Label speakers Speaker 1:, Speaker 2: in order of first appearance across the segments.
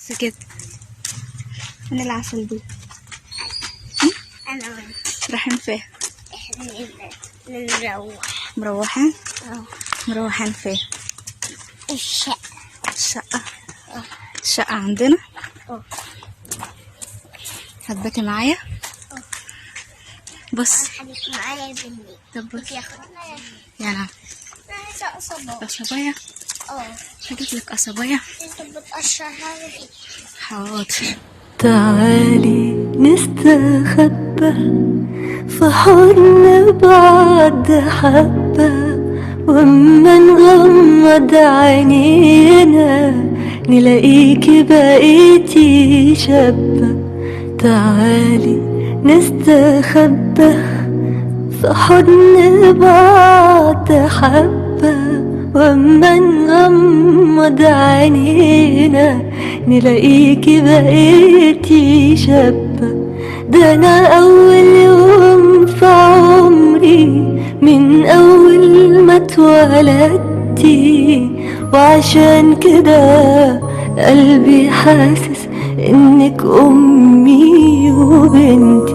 Speaker 1: سكت. من العسل دي؟
Speaker 2: أنا وأنت
Speaker 1: رايحين فين؟
Speaker 2: إحنا نروح.
Speaker 1: مروحين؟ مروحين فين؟
Speaker 2: الشقة.
Speaker 1: الشقة؟ الشقة عندنا؟ هتباتي معايا؟ بص
Speaker 2: خليك معايا بالليل.
Speaker 1: طب بص
Speaker 2: ياخدنا
Speaker 1: يعني
Speaker 2: أنا عايزة قصبات.
Speaker 1: قصبية؟
Speaker 2: اه
Speaker 1: هجيب لك قصبية.
Speaker 2: انت بتقشرها لي.
Speaker 1: حاضر.
Speaker 3: تعالي نستخبى في حضن بعض حبة، واما نغمض عينينا نلاقيكي بقيتي شابة. تعالي نستخبى في حضن بعض حبة، واما نغمض عينينا نلاقيكي بقيتي شابة. ده انا اول يوم في عمري من اول ما اتولدتي، وعشان كده قلبي حاسس انك امي وبنتي.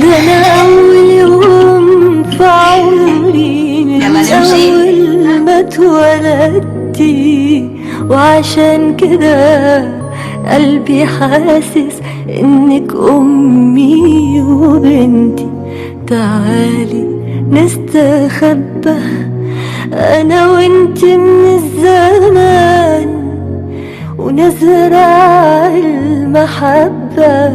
Speaker 3: ده انا اول يوم في عمري من اول ما اتولدتي، وعشان كده قلبي حاسس انك امي وبنتي. تعالي نستخبى انا وانت من الزمان، ونزرع المحبة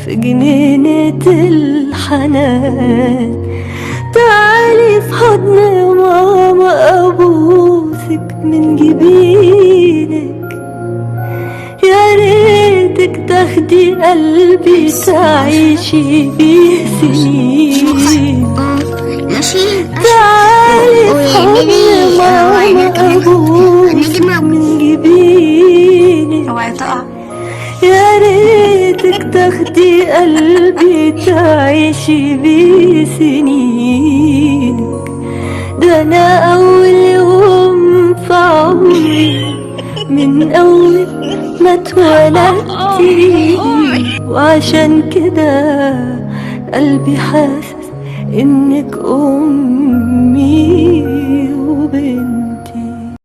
Speaker 3: في جنينة الحنان. تعالي في حضن ماما أبوسك من جبينك، يا ريتك تاخدي قلبي تعيشي بيه سنين. تعالي في حضن ماما أبوسك من جبينك،
Speaker 1: اوعي تقع.
Speaker 3: يا ريتك تاخدي قلبي تعيشي بيه سنينك. ده انا اول يوم في عمري من اول ما اتولدتي، وعشان كده قلبي حاسس انك امي وبنتي.